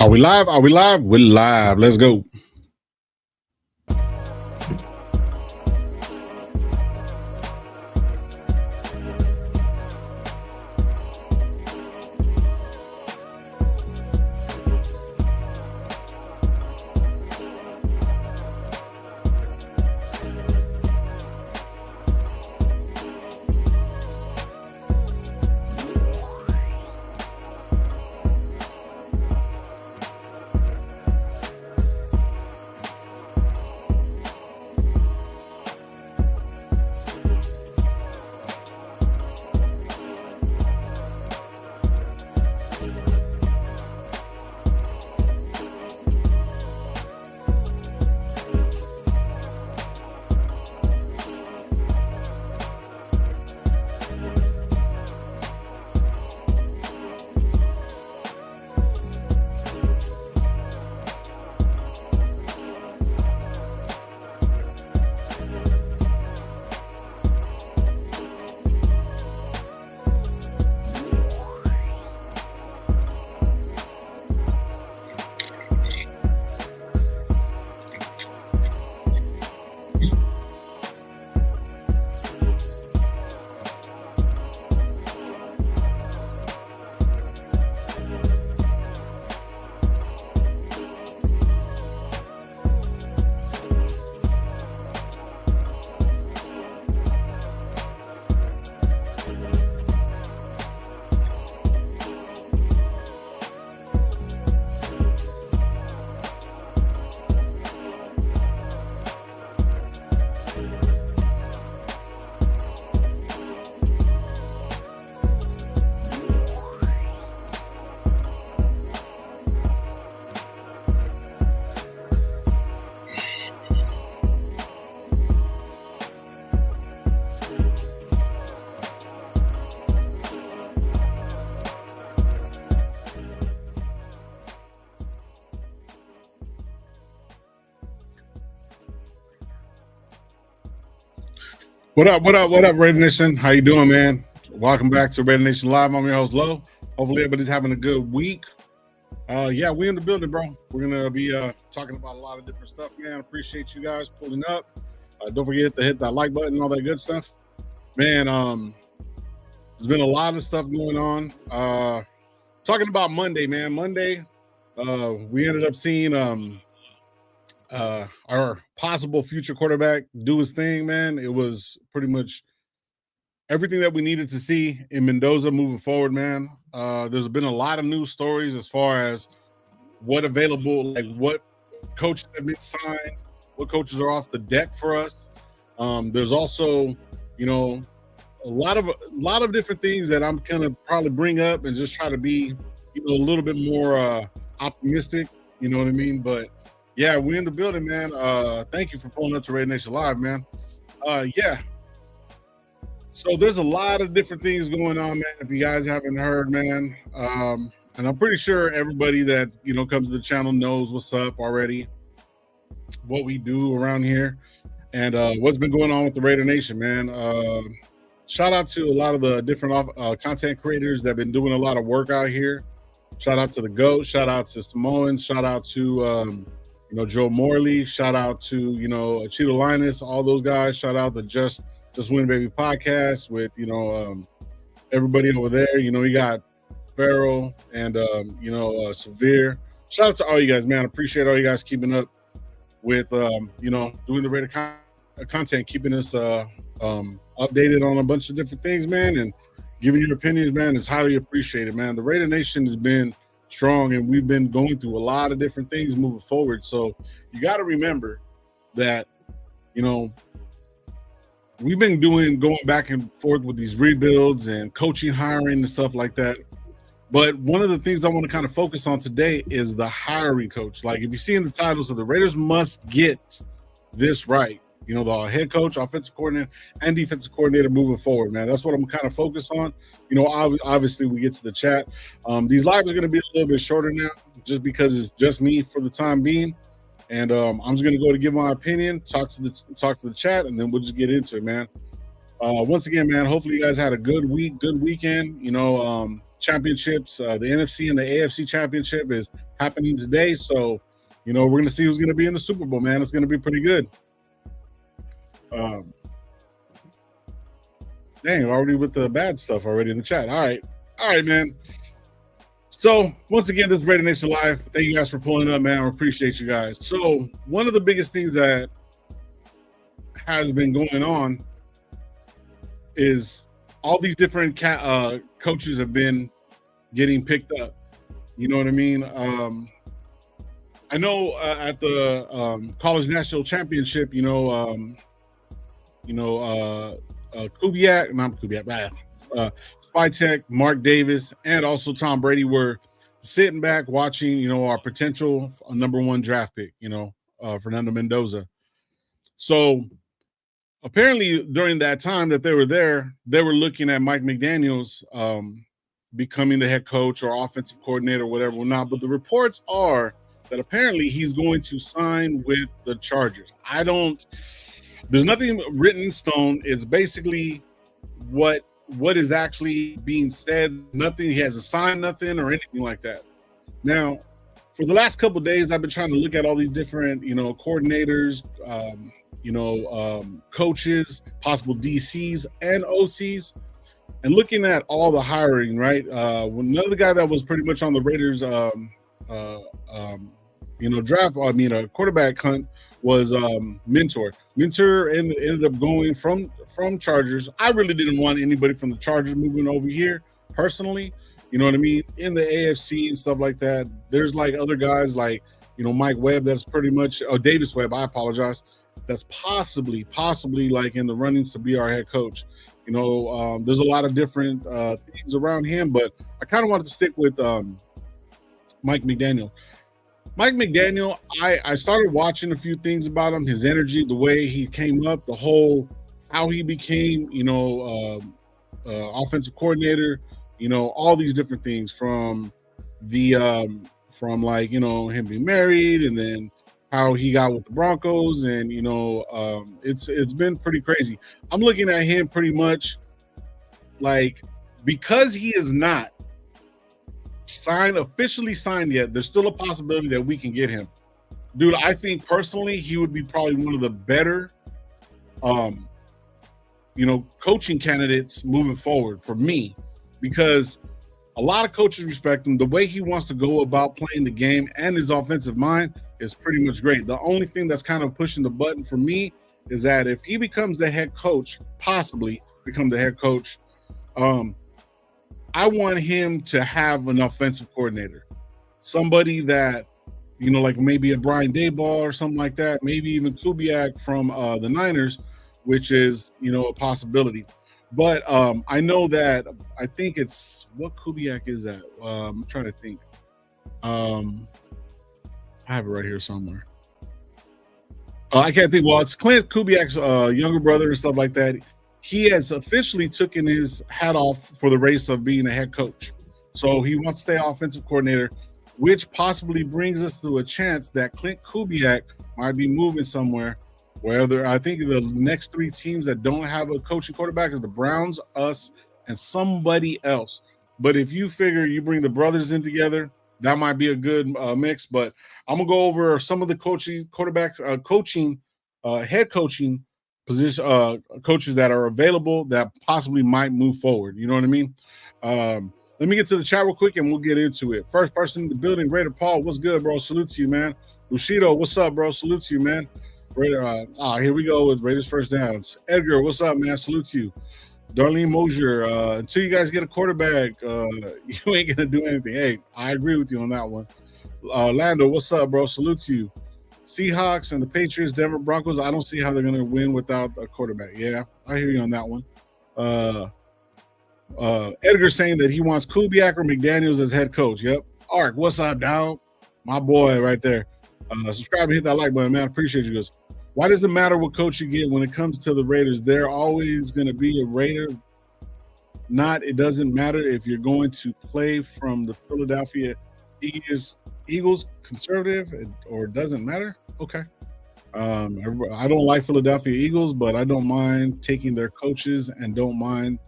Are we live? Are we live? We're live. Let's go. What up? What up? What up, Raider Nation? How you doing, man? Welcome back to Raider Nation Live. I'm your host, Lo. Hopefully everybody's having a good week. Yeah, we in the building, bro. We're gonna be talking about a lot of different stuff, man. Appreciate you guys pulling up. Don't forget to hit that like button and all that good stuff. Man, there's been a lot of stuff going on. Talking about Monday, man. Monday, we ended up seeing our possible future quarterback do his thing, man. It was pretty much everything that we needed to see in Mendoza moving forward, man. There's been a lot of news stories as far as what available, like what coaches have been signed, what coaches are off the deck for us. There's also, you know, a lot of different things that I'm gonna probably bring up and just try to be, you know, a little bit more optimistic. You know what I mean? But yeah, we're in the building, man. Thank you for pulling up to Raider Nation Live, man. Yeah. So there's a lot of different things going on, man. If you guys haven't heard, man, and I'm pretty sure everybody that, you know, comes to the channel knows what's up already, what we do around here, and what's been going on with the Raider Nation, man. Shout out to a lot of the different content creators that have been doing a lot of work out here. Shout out to the GOAT. Shout out to Samoans. Shout out to you know, Joe Morley. Shout out to, you know, Cheeto Linus, all those guys. Shout out to Just Win Baby podcast with, you know, everybody over there. You know, you got Farrell and, you know, Severe. Shout out to all you guys, man. Appreciate all you guys keeping up with, you know, doing the Raider content, keeping us updated on a bunch of different things, man, and giving your opinions, man. It's highly appreciated, man. The Raider Nation has been strong, and we've been going through a lot of different things moving forward. So you got to remember that, you know, we've been going back and forth with these rebuilds and coaching, hiring and stuff like that. But one of the things I want to kind of focus on today is the hiring coach. Like, if you see in the title, so the Raiders must get this right. You know, the head coach, offensive coordinator, and defensive coordinator moving forward, man. That's what I'm kind of focused on. You know, obviously we get to the chat. These lives are going to be a little bit shorter now, just because it's just me for the time being. And I'm just going to go to give my opinion, talk to the chat, and then we'll just get into it, man. Once again, man, hopefully you guys had a good week, good weekend. You know, championships. The NFC and the AFC championship is happening today. So, we're going to see who's going to be in the Super Bowl, man. It's going to be pretty good. Um, Dang, already with the bad stuff already in the chat. All right, man. So once again, this is Raider Nation Live. Thank you guys for pulling up, man. I appreciate you guys. So one of the biggest things that has been going on is all these different coaches have been getting picked up. You know what I mean? I know at the college national championship, Kubiak, not Kubiak, Spytek, Mark Davis, and also Tom Brady were sitting back watching, our potential number one draft pick, Fernando Mendoza. So apparently during that time that they were there, they were looking at Mike McDaniels becoming the head coach or offensive coordinator, whatever or not. But the reports are that apparently he's going to sign with the Chargers. There's nothing written in stone. It's basically what is actually being said. Nothing, he hasn't signed nothing or anything like that. Now, for the last couple of days, I've been trying to look at all these different, coordinators, coaches, possible DCs and OCs, and looking at all the hiring, right? Another guy that was pretty much on the Raiders, quarterback hunt was Mentor. Mentor ended up going from Chargers. I really didn't want anybody from the Chargers moving over here personally. You know what I mean? In the AFC and stuff like that. There's like other guys like, Mike Webb, that's pretty much, Davis Webb, I apologize. That's possibly like in the runnings to be our head coach. There's a lot of different things around him, but I kind of wanted to stick with Mike McDaniel. Mike McDaniel, I started watching a few things about him, his energy, the way he came up, how he became, offensive coordinator, all these different things from him being married and then how he got with the Broncos. And, it's been pretty crazy. I'm looking at him pretty much like, because he is not officially signed yet, there's still a possibility that we can get him. Dude, I think personally he would be probably one of the better coaching candidates moving forward for me, because a lot of coaches respect him. The way he wants to go about playing the game and his offensive mind is pretty much great. The only thing that's kind of pushing the button for me is that if he becomes the head coach, possibly become the head coach, I want him to have an offensive coordinator, somebody that, like maybe a Brian Daboll or something like that, maybe even Kubiak from the Niners, which is, a possibility. But I know that I think it's what Kubiak is that. I'm trying to think. I have it right here somewhere. I can't think. Well, it's Clint Kubiak's younger brother and stuff like that. He has officially taken his hat off for the race of being a head coach. So he wants to stay offensive coordinator, which possibly brings us to a chance that Clint Kubiak might be moving somewhere. I think the next three teams that don't have a coaching quarterback is the Browns, us, and somebody else. But if you figure you bring the brothers in together, that might be a good mix. But I'm going to go over some of the head coaching position coaches that are available that possibly might move forward. You know what I mean? Let me get to the chat real quick and we'll get into it. First person in the building, Raider Paul. What's good, bro? Salute to you, man. Bushido, what's up, bro? Salute to you, man. Raider, here we go with Raiders first downs. Edgar, what's up, man? Salute to you. Darlene Mosier, until you guys get a quarterback, you ain't gonna do anything. Hey, I agree with you on that one. Lando, what's up, bro? Salute to you. Seahawks and the Patriots, Denver Broncos. I don't see how they're going to win without a quarterback. Yeah, I hear you on that one. Edgar saying that he wants Kubiak or McDaniels as head coach. Yep. Ark, what's up, dog? My boy right there. Subscribe and hit that like button, man. I appreciate you guys. Why does it matter what coach you get when it comes to the Raiders? They're always going to be a Raider. It doesn't matter if you're going to play from the Philadelphia Eagles conservative, or it doesn't matter. Okay. I don't like Philadelphia Eagles, but I don't mind taking their coaches and don't mind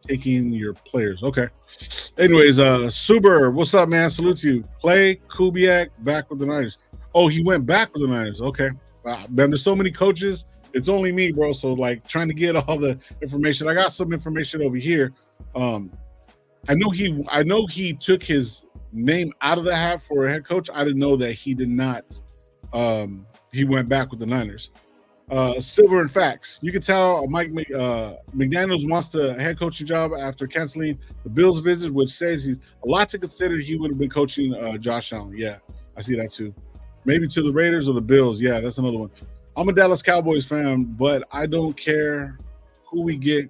taking your players. Okay. Anyways, Suber, what's up, man? Salute to you. Clay Kubiak back with the Niners. Oh, he went back with the Niners. Okay. Man, there's so many coaches. It's only me, bro. So like trying to get all the information. I got some information over here. I know he took his name out of the hat for a head coach. I didn't know that he did not. He went back with the Niners. Silver and facts. You can tell Mike McDaniels wants the head coaching job after canceling the Bills visit, which says he's a lot to consider. He would have been coaching Josh Allen. Yeah, I see that too. Maybe to the Raiders or the Bills. Yeah, that's another one. I'm a Dallas Cowboys fan, but I don't care who we get.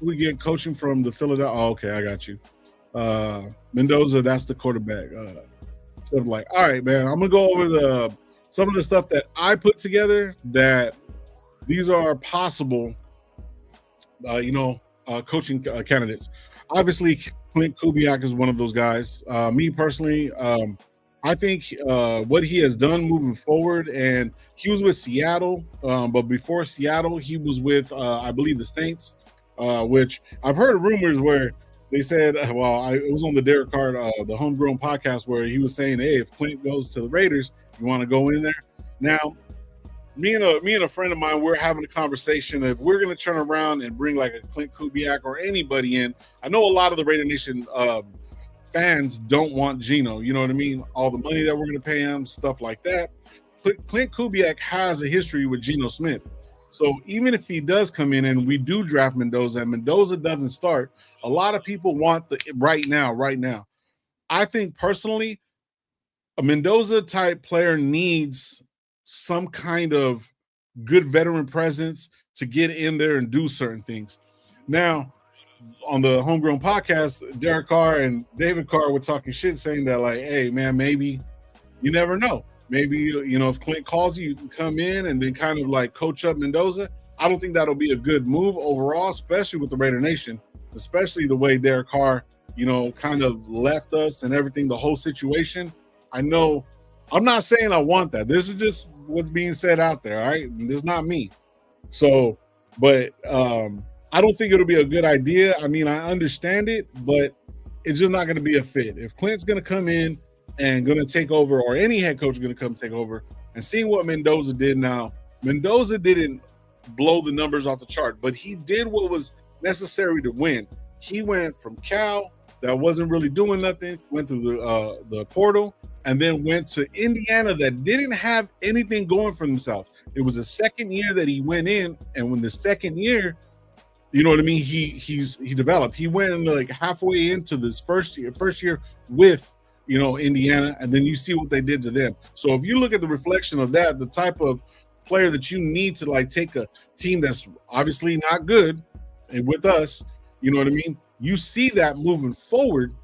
We get coaching from the Philadelphia. Oh, okay, I got you. Mendoza, that's the quarterback. So I'm like, all right, man. I'm gonna go over some of the stuff that I put together. That these are possible, coaching candidates. Obviously, Clint Kubiak is one of those guys. Me personally, I think what he has done moving forward, and he was with Seattle, but before Seattle, he was with, I believe, the Saints, which I've heard rumors where they said, it was on the Derek Carr, the Homegrown podcast, where he was saying, hey, if Clint goes to the Raiders, you want to go in there? Now, me and a friend of mine, we're having a conversation. If we're going to turn around and bring like a Clint Kubiak or anybody in, I know a lot of the Raider Nation fans don't want Geno, you know what I mean? All the money that we're going to pay him, stuff like that. Clint Kubiak has a history with Geno Smith. So even if he does come in and we do draft Mendoza and Mendoza doesn't start, a lot of people want the right now. I think personally, a Mendoza type player needs some kind of good veteran presence to get in there and do certain things. Now, on the Homegrown podcast, Derek Carr and David Carr were talking shit, saying that like, hey man, maybe you never know. Maybe, if Clint calls you, you can come in and then kind of like coach up Mendoza. I don't think that'll be a good move overall, especially with the Raider Nation, especially the way Derek Carr, kind of left us and everything, the whole situation. I know I'm not saying I want that. This is just what's being said out there, all right? This is not me. So, but I don't think it'll be a good idea. I mean, I understand it, but it's just not going to be a fit. If Clint's going to come in and going to take over, or any head coach is going to come take over, and seeing what Mendoza did now, Mendoza didn't blow the numbers off the chart, but he did what was necessary to win. He went from Cal, that wasn't really doing nothing, went through the portal, and then went to Indiana that didn't have anything going for themselves. It was the second year that he went in, and when the second year, you know what I mean, he developed. He went in like halfway into this first year with Indiana, and then you see what they did to them. So if you look at the reflection of that, the type of player that you need to like take a team that's obviously not good, and with us, you know what I mean, you see that moving forward,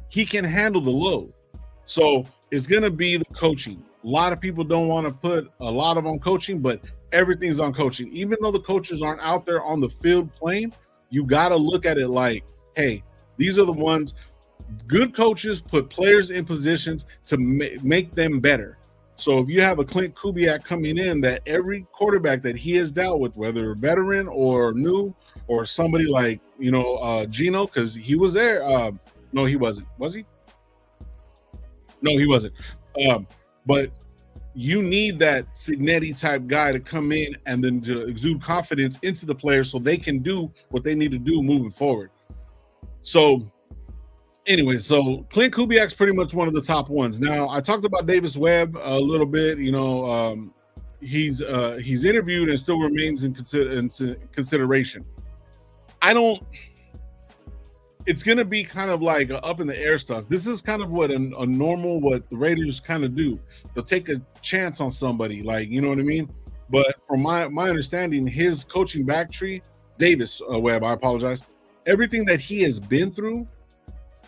he can handle the load. So it's going to be the coaching. A lot of people don't want to put a lot on coaching, but everything's on coaching. Even though the coaches aren't out there on the field playing, you got to look at it like, hey, these are the ones. Good coaches put players in positions to make them better. So if you have a Clint Kubiak coming in, that every quarterback that he has dealt with, whether veteran or new or somebody like, Geno, because he was there. No, he wasn't. Was he? No, he wasn't. But you need that Signetti type guy to come in and then to exude confidence into the players so they can do what they need to do moving forward. So anyway, so Clint Kubiak's pretty much one of the top ones. Now, I talked about Davis Webb a little bit. He's interviewed and still remains in consideration. It's going to be kind of like up in the air stuff. This is kind of what what the Raiders kind of do. They'll take a chance on somebody, like, you know what I mean? But from my understanding, his coaching back tree, Davis Webb, I apologize, everything that he has been through,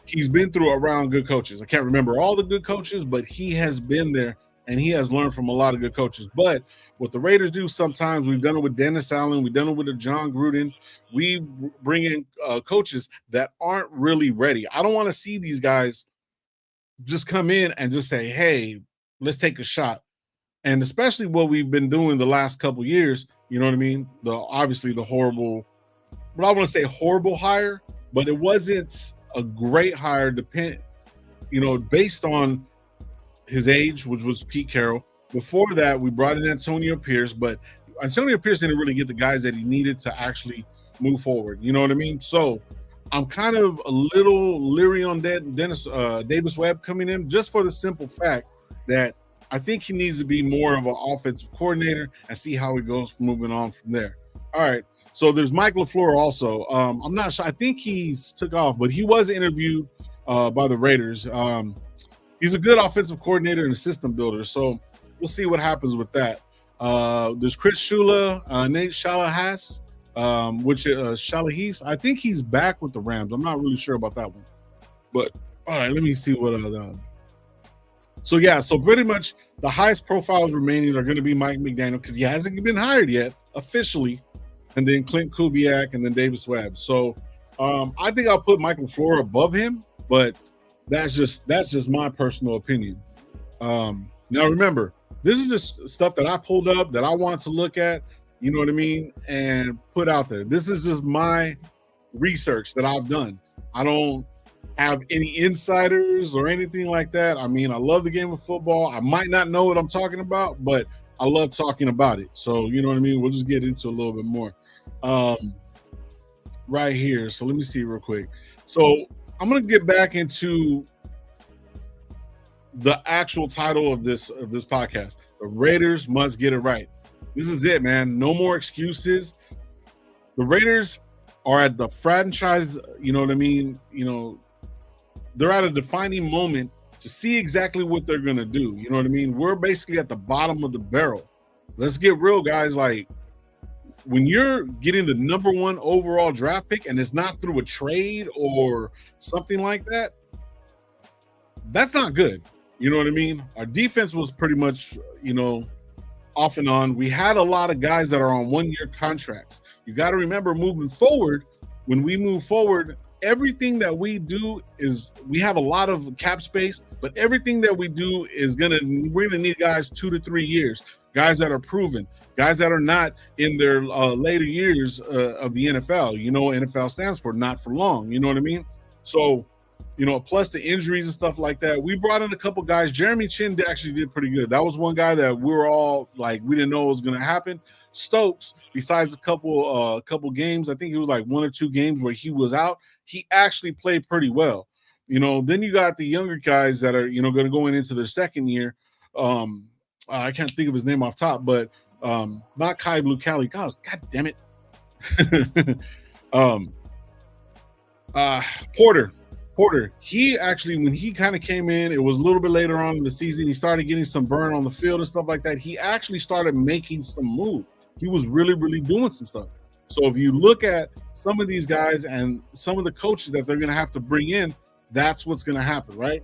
he's been through around good coaches. I can't remember all the good coaches, but he has been there and he has learned from a lot of good coaches. But what the Raiders do sometimes, we've done it with Dennis Allen, we've done it with John Gruden. We bring in coaches that aren't really ready. I don't want to see these guys just come in and just say, hey, let's take a shot. And especially what we've been doing the last couple years, you know what I mean? Obviously the horrible but I want to say horrible hire, but it wasn't a great hire. Based on his age, which was Pete Carroll. Before that, we brought in Antonio Pierce, but Antonio Pierce didn't really get the guys that he needed to actually move forward. You know what I mean? So I'm kind of a little leery on Davis Webb coming in, just for the simple fact that I think he needs to be more of an offensive coordinator and see how he goes moving on from there. All right. So there's Mike LaFleur also. I'm not sure. I think he's took off, but he was interviewed by the Raiders. He's a good offensive coordinator and a system builder. So we'll see what happens with that. There's Chris Shula, Nate Shalahas, Shalahis. I think he's back with the Rams. I'm not really sure about that one. But all right, let me see what So yeah, so pretty much the highest profiles remaining are going to be Mike McDaniel because he hasn't been hired yet officially, and then Clint Kubiak and then Davis Webb. So I think I'll put Mike LaFleur above him, but that's just my personal opinion. Now remember, this is just stuff that I pulled up that I want to look at, you know what I mean, and put out there. This is just my research that I've done. I don't have any insiders or anything like that. I mean, I love the game of football. I might not know what I'm talking about, but I love talking about it. So, you know what I mean? We'll just get into a little bit more. Right here. So let me see real quick. So I'm going to get back into the actual title of this podcast. The Raiders must get it right. This is it, man. No more excuses. The Raiders are at the franchise, you know what I mean? You know, they're at a defining moment to see exactly what they're going to do. You know what I mean? We're basically at the bottom of the barrel. Let's get real, guys. Like, when you're getting the number 1 overall draft pick and it's not through a trade or something like that, that's not good. You know what I mean? Our defense was pretty much, off and on. We had a lot of guys that are on 1-year contracts. You got to remember, moving forward, when we move forward, everything that we do is, we have a lot of cap space, but everything that we do is we're gonna need guys 2 to 3 years, guys that are proven, guys that are not in their later years of the NFL. You know what NFL stands for? Not for long. You know what I mean? So, plus the injuries and stuff like that. We brought in a couple guys. Jeremy Chin actually did pretty good. That was one guy that we were all like, we didn't know it was going to happen. Stokes, besides a couple games, I think it was like 1 or 2 games where he was out, he actually played pretty well. Then you got the younger guys that are, going to go into their second year. I can't think of his name off top, but not Kai Blue Cali. God damn it. Porter, he actually, when he kind of came in, it was a little bit later on in the season. He started getting some burn on the field and stuff like that. He actually started making some moves. He was really, really doing some stuff. So if you look at some of these guys and some of the coaches that they're going to have to bring in, that's what's going to happen, right?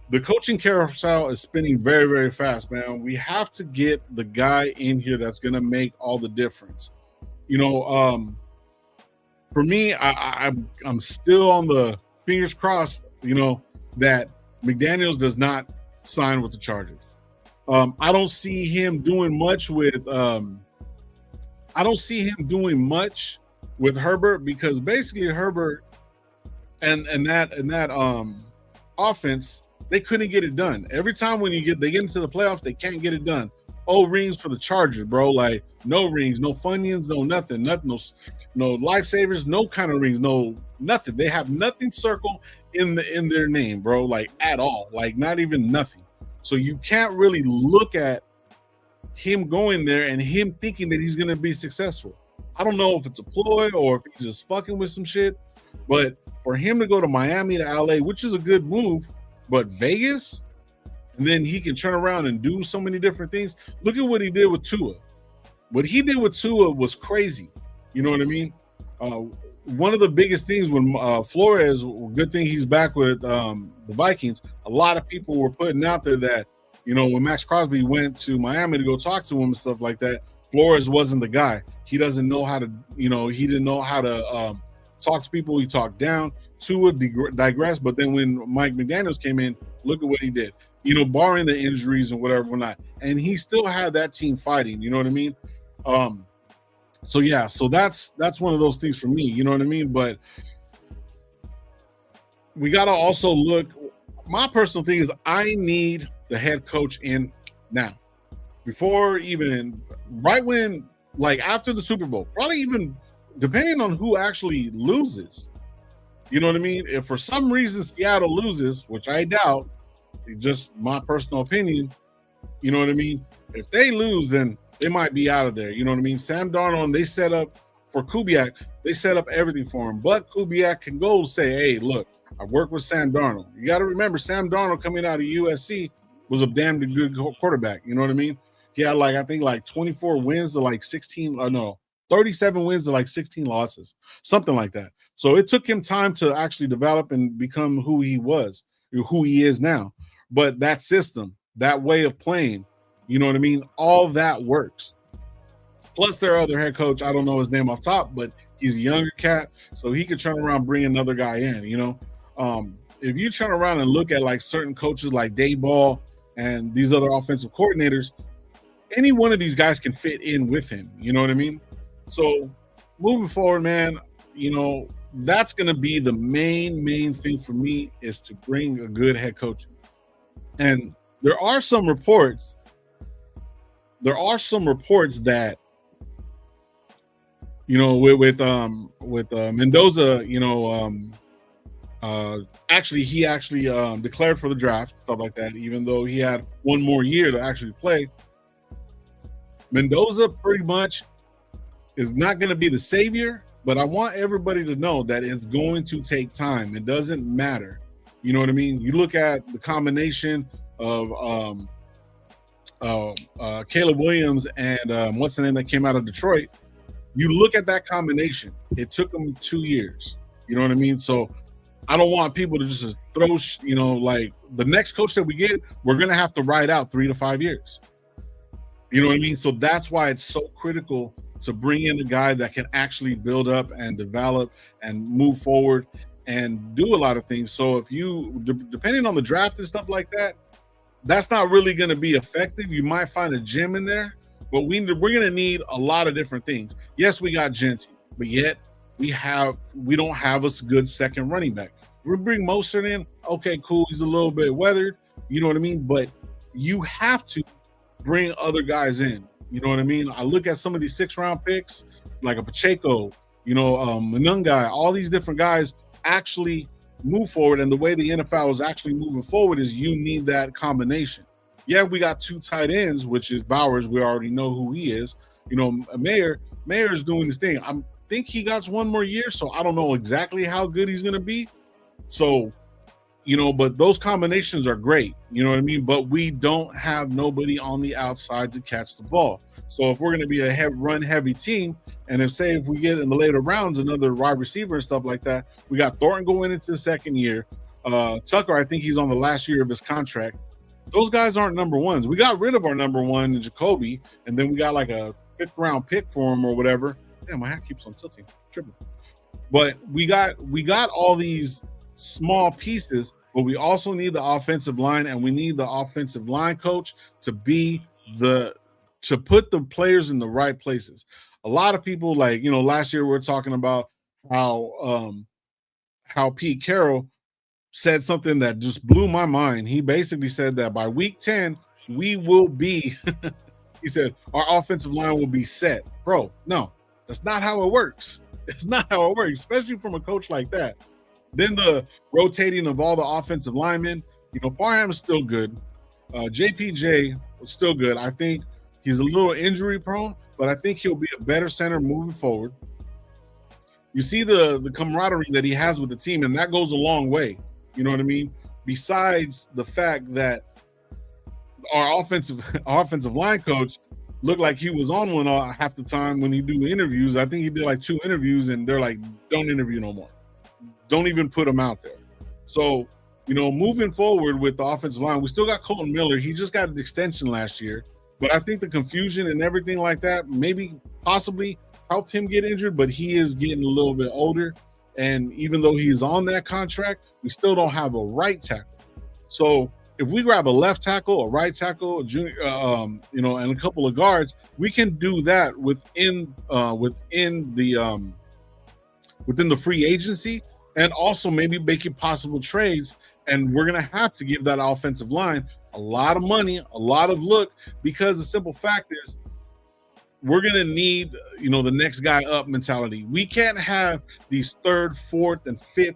The coaching carousel is spinning very, very fast, man. We have to get the guy in here that's going to make all the difference. For me, I'm still on the fingers crossed, that McDaniels does not sign with the Chargers. I don't see him doing much with Herbert, because basically Herbert and that offense, they couldn't get it done. Every time when they get into the playoffs, they can't get it done. Oh, rings for the Chargers, bro. Like, no rings, no Funyuns, no nothing, no lifesavers, no kind of rings, no nothing. They have nothing circled in their name, bro, like at all, like not even nothing. So you can't really look at him going there and him thinking that he's gonna be successful. I don't know if it's a ploy or if he's just fucking with some shit, but for him to go to Miami to LA, which is a good move, but Vegas, and then he can turn around and do so many different things. Look at what he did with Tua. What he did with Tua was crazy. You know what I mean? One of the biggest things when Flores, good thing he's back with the Vikings, a lot of people were putting out there that, when Max Crosby went to Miami to go talk to him and stuff like that, Flores wasn't the guy. He doesn't know how to, he didn't know how to talk to people. He talked down. Tua digressed. But then when Mike McDaniels came in, look at what he did. Barring the injuries and whatever, not, and he still had that team fighting. You know what I mean? So yeah, so that's one of those things for me. You know what I mean? But we got to also look. My personal thing is I need the head coach in now, before even right when, like after the Super Bowl, probably even depending on who actually loses. You know what I mean? If for some reason Seattle loses, which I doubt, just my personal opinion, you know what I mean? If they lose, then they might be out of there. You know what I mean? Sam Darnold, and they set up for Kubiak, they set up everything for him. But Kubiak can go say, hey, look, I worked with Sam Darnold. You got to remember, Sam Darnold coming out of USC was a damn good quarterback. You know what I mean? He had like, I think like 24 wins to like 16, no, 37 wins to like 16 losses, something like that. So it took him time to actually develop and become who he was, who he is now. But that system, that way of playing, you know what I mean? All that works. Plus, their other head coach, I don't know his name off top, but he's a younger cat, so he could turn around, bring another guy in. You know, if you turn around and look at like certain coaches like Day Ball and these other offensive coordinators, any one of these guys can fit in with him. You know what I mean? So moving forward, man, you know, that's going to be the main thing for me is to bring a good head coach. And there are some reports that, you know, with Mendoza, you know, actually he declared for the draft, stuff like that, even though he had one more year to actually play. Mendoza pretty much is not going to be the savior, but I want everybody to know that it's going to take time. It doesn't matter. You know what I mean? You look at the combination of Caleb Williams and what's the name that came out of Detroit. You look at that combination. It took them 2 years. You know what I mean? So I don't want people to just throw, you know, like the next coach that we get, we're going to have to ride out 3 to 5 years. You know what I mean? So that's why it's so critical to bring in a guy that can actually build up and develop and move forward and do a lot of things. So if you, depending on the draft and stuff like that, that's not really going to be effective. You might find a gem in there, but we're going to need a lot of different things. Yes, we got Jensen, but yet we don't have a good second running back. If we bring Mostert in, okay, cool. He's a little bit weathered. You know what I mean? But you have to bring other guys in. You know what I mean? I look at some of these 6th-round picks, like a Pacheco, you know, Manungai, all these different guys actually move forward. And the way the NFL is actually moving forward is you need that combination. Yeah, we got 2 tight ends, which is Bowers. We already know who he is. You know, Mayer is doing this thing. I think he got 1 more year, so I don't know exactly how good he's going to be. So, you know, but those combinations are great. You know what I mean? But we don't have nobody on the outside to catch the ball. So if we're going to be a run-heavy team, and if we get in the later rounds another wide receiver and stuff like that, we got Thornton going into the 2nd year. Tucker, I think he's on the last year of his contract. Those guys aren't number ones. We got rid of our number one in Jacoby, and then we got like a 5th-round pick for him or whatever. Damn, my hat keeps on tilting. Tripping. But we got all these small pieces, but we also need the offensive line, and we need the offensive line coach to put the players in the right places. A lot of people, like, you know, last year we were talking about how Pete Carroll said something that just blew my mind. He basically said that by week 10, we will be, he said, our offensive line will be set. Bro, no, that's not how it works. It's not how it works, especially from a coach like that. Then the rotating of all the offensive linemen, you know, Parham is still good. JPJ was still good. I think he's a little injury prone, but I think he'll be a better center moving forward. You see the camaraderie that he has with the team, and that goes a long way. You know what I mean? Besides the fact that our offensive line coach looked like he was on one half the time when he do the interviews. I think he did like 2 interviews, and they're like, don't interview no more. Don't even put him out there. So, you know, moving forward with the offensive line, we still got Colton Miller. He just got an extension last year. But I think the confusion and everything like that maybe possibly helped him get injured, but he is getting a little bit older. And even though he's on that contract, we still don't have a right tackle. So if we grab a left tackle, a right tackle, a junior, and a couple of guards, we can do that within the free agency, and also maybe make it possible trades. And we're gonna have to give that offensive line a lot of money, a lot of look, because the simple fact is we're gonna need the next guy up mentality. We can't have these third, fourth, and fifth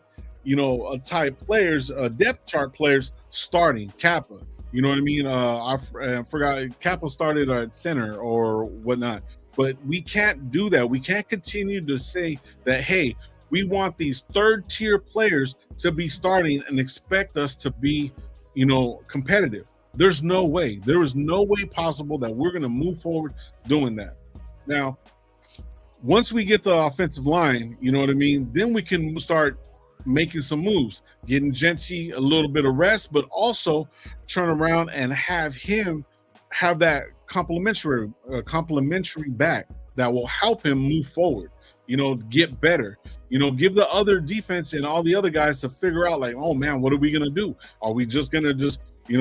type players, depth chart players starting. Kappa, you know what I mean? I forgot Kappa started at center or whatnot, but we can't do that. We can't continue to say that, hey, we want these third tier players to be starting and expect us to be, competitive. There's no way. There is no way possible that we're going to move forward doing that. Now, once we get the offensive line, you know what I mean, then we can start making some moves, getting Genty a little bit of rest, but also turn around and have him have that complimentary back that will help him move forward, get better, give the other defense and all the other guys to figure out, like, oh man, what are we gonna do? Are we just gonna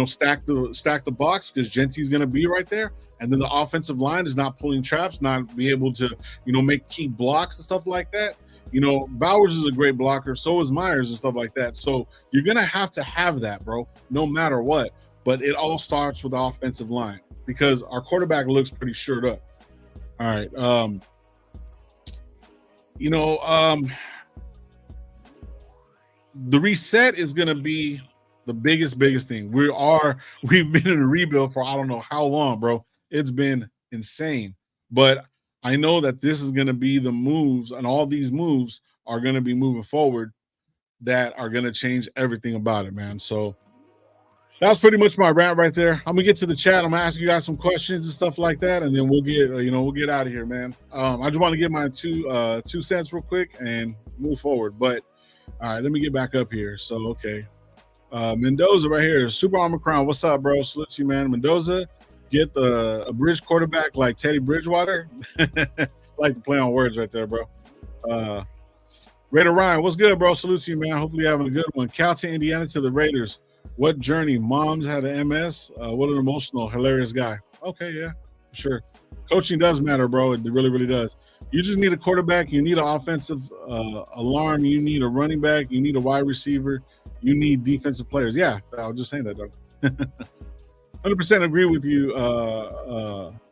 stack the box because Genty's gonna be right there, and then the offensive line is not pulling traps, not be able to make key blocks and stuff like that? Bowers is a great blocker, so is Myers and stuff like that. So you're gonna have to have that, bro, no matter what. But it all starts with the offensive line, because our quarterback looks pretty shored up. All right. The reset is gonna be the biggest thing. We've been in a rebuild for I don't know how long, bro. It's been insane. But I know that this is going to be the moves, and all these moves are going to be moving forward that are going to change everything about it, man. So that's pretty much my rant right there. I'm gonna get to the chat. I'm gonna ask you guys some questions and stuff like that, and then we'll get out of here, man. I just want to get my two cents real quick and move forward. But all right, let me get back up here. So okay, Mendoza right here, Super Armor Crown. What's up, bro? Salute to you, man. Mendoza. Get a bridge quarterback like Teddy Bridgewater. Like to play on words right there, bro. Raider Ryan, what's good, bro? Salute to you, man. Hopefully you're having a good one. Cal to Indiana to the Raiders. What journey? Mom's had an MS. What an emotional, hilarious guy. Okay, yeah, sure. Coaching does matter, bro. It really, really does. You just need a quarterback. You need an offensive alarm. You need a running back. You need a wide receiver. You need defensive players. Yeah, I was just saying that, though. 100% agree with you.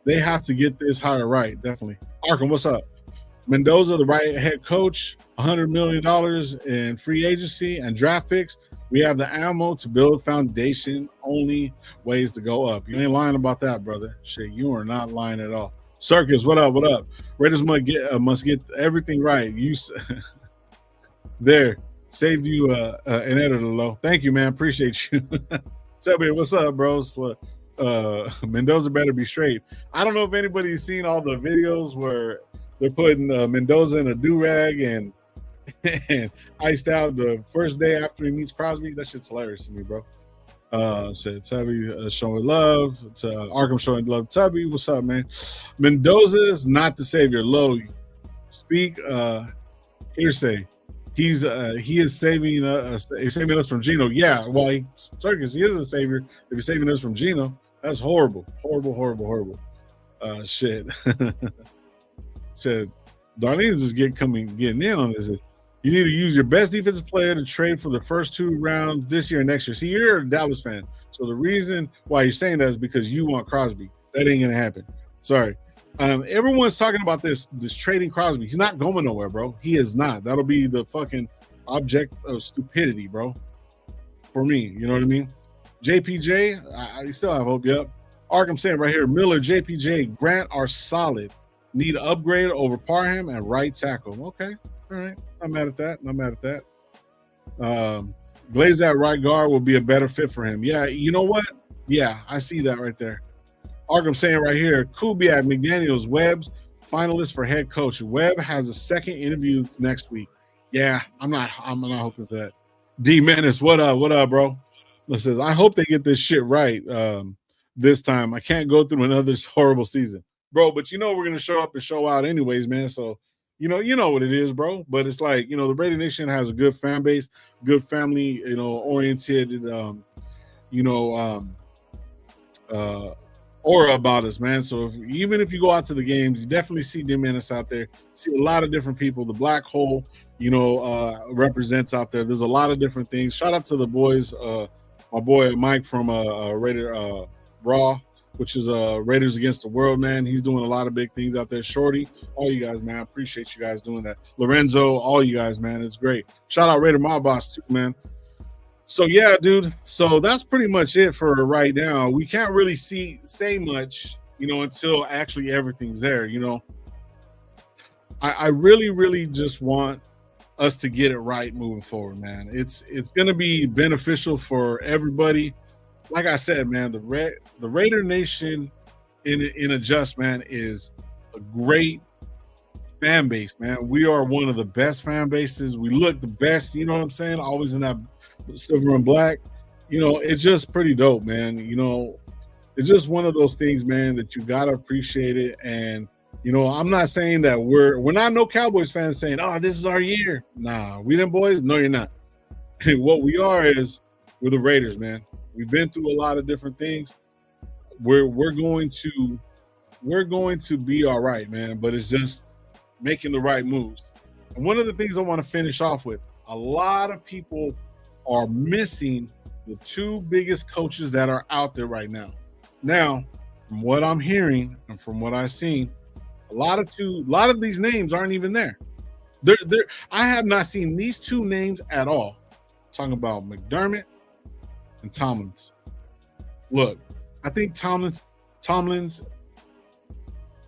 They have to get this hire right, definitely. Arkham, what's up? Mendoza, the right head coach, $100 million in free agency and draft picks. We have the ammo to build a foundation. Only ways to go up. You ain't lying about that, brother. Shit, you are not lying at all. Circus, what up? What up? Raiders must get everything right. You there saved you an editor, low. Thank you, man. Appreciate you. Tubby, what's up, bros? Mendoza better be straight. I don't know if anybody's seen all the videos where they're putting Mendoza in a do-rag and iced out the first day after he meets Crosby. That shit's hilarious to me, bro. Said Tubby showing love to Arkham, showing love. Tubby, what's up, man? Mendoza is not the savior. Low, speak hearsay. He is saving us from Geno. Yeah, well, Circus, he is a savior. If he's saving us from Geno, that's horrible. Shit. Said Darlene's is getting in on this. You need to use your best defensive player to trade for the first 2 rounds this year and next year. See, you're a Dallas fan, so the reason why you're saying that is because you want Crosby. That ain't gonna happen. Sorry. Everyone's talking about this trading Crosby. He's not going nowhere, bro. He is not. That'll be the fucking object of stupidity, bro. For me, you know what I mean? JPJ, I still have hope. Yep. Arkham saying right here, Miller, JPJ, Grant are solid. Need an upgrade over Parham and right tackle. Okay, all right. Not mad at that. Glaze at right guard will be a better fit for him. Yeah, you know what? Yeah, I see that right there. Arkham saying right here, Kubiak, McDaniels, Webb's finalist for head coach. Webb has a second interview next week. Yeah, I'm not hoping for that. D Menace, what up, bro? Listen, I hope they get this shit right this time. I can't go through another horrible season, bro. But we're gonna show up and show out anyways, man. So you know what it is, bro. But it's like the Raider Nation has a good fan base, good family, oriented, you know, uh, aura about us, man. So even if you go out to the games, you definitely see D Menace out there. See a lot of different people. The black hole, represents out there. There's a lot of different things. Shout out to the boys. My boy Mike from Raider Raw, which is Raiders Against the World, man. He's doing a lot of big things out there. Shorty, all you guys, man. I appreciate you guys doing that. Lorenzo, all you guys, man. It's great. Shout out Raider Mob Boss too, man. So yeah, dude. So that's pretty much it for right now. We can't really say much, until actually everything's there. I really, really just want us to get it right moving forward, man. It's gonna be beneficial for everybody. Like I said, man, the Raider Nation in Adjust, man, is a great fan base, man. We are one of the best fan bases. We look the best, you know what I'm saying? Always in that silver and black. It's just pretty dope, man. It's just one of those things, man, that you gotta appreciate it. And I'm not saying that we're not no Cowboys fans saying, oh, this is our year. Nah, we them boys. No, you're not. What we are is we're the Raiders, man. We've been through a lot of different things. We're going to be all right, man. But it's just making the right moves. And one of the things I want to finish off with, a lot of people are missing the two biggest coaches that are out there right now. Now, from what I'm hearing and from what I've seen, a lot of these names aren't even there. I have not seen these two names at all. I'm talking about McDermott and Tomlins. Look, I think Tomlins,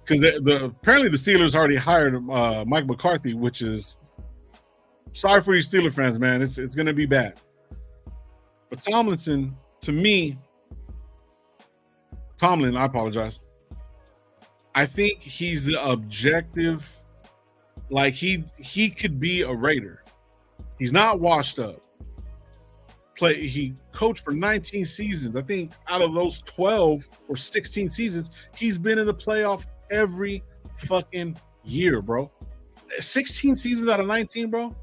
because apparently the Steelers already hired Mike McCarthy, which is sorry for you Steeler fans, man. It's going to be bad. But Tomlin, I apologize. I think he's the objective. Like he could be a Raider. He's not washed up. He coached for 19 seasons. I think out of those 12 or 16 seasons, he's been in the playoff every fucking year, bro. 16 seasons out of 19, bro.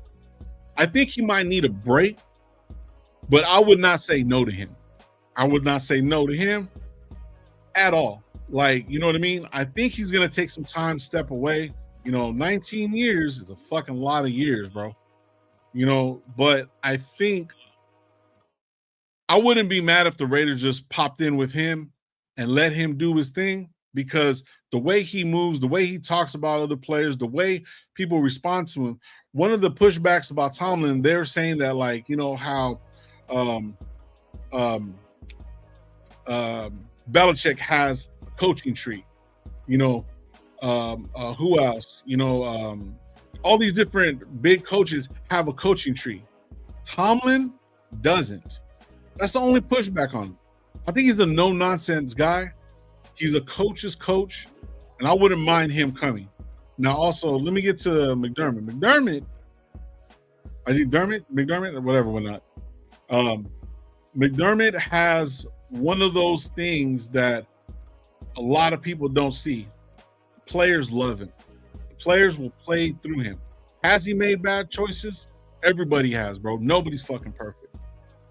I think he might need a break, but I would not say no to him. I would not say no to him at all. Like, you know what I mean? I think he's going to take some time, step away. 19 years is a fucking lot of years, bro. But I think I wouldn't be mad if the Raiders just popped in with him and let him do his thing, because the way he moves, the way he talks about other players, the way people respond to him. One of the pushbacks about Tomlin, they're saying that, like, how Belichick has a coaching tree. Who else? All these different big coaches have a coaching tree. Tomlin doesn't. That's the only pushback on him. I think he's a no-nonsense guy. He's a coach's coach, and I wouldn't mind him coming. Now, also, let me get to McDermott. McDermott, or whatever, whatnot. McDermott has one of those things that a lot of people don't see. Players love him. Players will play through him. Has he made bad choices? Everybody has, bro. Nobody's fucking perfect.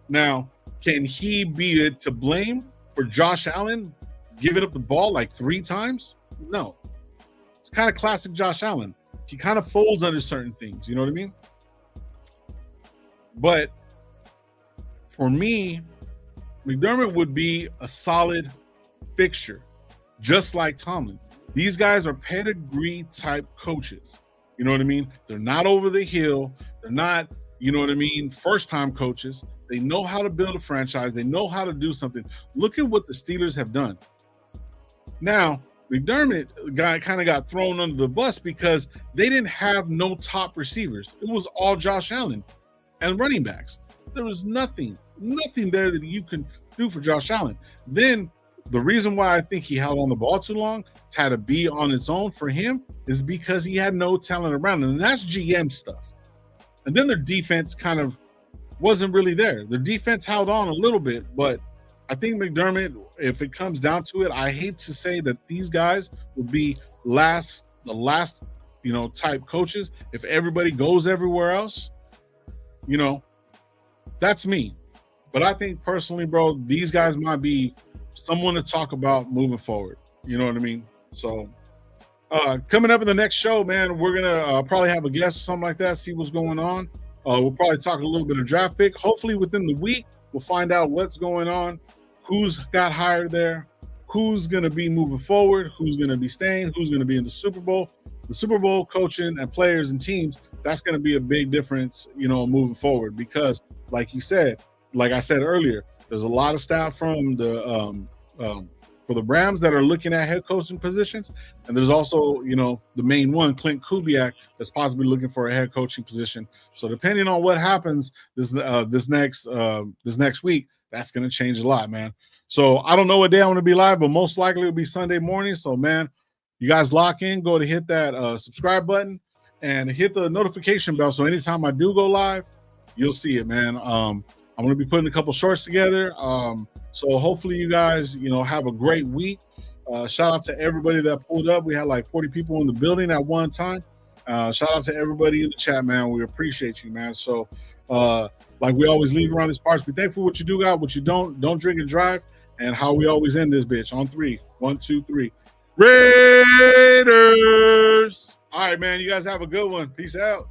Now, can he be to blame for Josh Allen giving up the ball like 3 times? No. It's kind of classic Josh Allen. He kind of folds under certain things. You know what I mean? But for me, McDermott would be a solid fixture, just like Tomlin. These guys are pedigree type coaches. You know what I mean? They're not over the hill. They're not, first time coaches. They know how to build a franchise. They know how to do something. Look at what the Steelers have done. Now, McDermott kind of got thrown under the bus because they didn't have no top receivers. It was all Josh Allen and running backs. There was nothing there that you can do for Josh Allen. Then the reason why I think he held on the ball too long, had to be on its own for him, is because he had no talent around him. And that's GM stuff. And then their defense kind of wasn't really there. The defense held on a little bit, but I think McDermott, if it comes down to it, I hate to say that these guys would be the last type coaches. If everybody goes everywhere else, that's me. But I think personally, bro, these guys might be someone to talk about moving forward. You know what I mean? So coming up in the next show, man, we're gonna probably have a guest or something like that, see what's going on. We'll probably talk a little bit of draft pick. Hopefully within the week, we'll find out what's going on, who's got hired there, who's gonna be moving forward, who's gonna be staying, who's gonna be in the Super Bowl. The Super Bowl coaching and players and teams, that's gonna be a big difference, you know, moving forward. Because like you said, like I said earlier, there's a lot of staff from the for the Rams that are looking at head coaching positions, and there's also, you know, the main one, Clint Kubiak, that's possibly looking for a head coaching position. So depending on what happens this next week, that's going to change a lot, man. So I don't know what day I'm going to be live, but most likely it'll be Sunday morning. So man, you guys lock in, go to hit that subscribe button and hit the notification bell. So anytime I do go live, you'll see it, man. I'm going to be putting a couple shorts together. So hopefully you guys, you know, have a great week. Shout out to everybody that pulled up. We had like 40 people in the building at one time. Shout out to everybody in the chat, man. We appreciate you, man. So like we always leave around these parts, be thankful for what you do got, what you don't drink and drive, and how we always end this bitch on 3. 1, 2, 3. Raiders. All right, man. You guys have a good one. Peace out.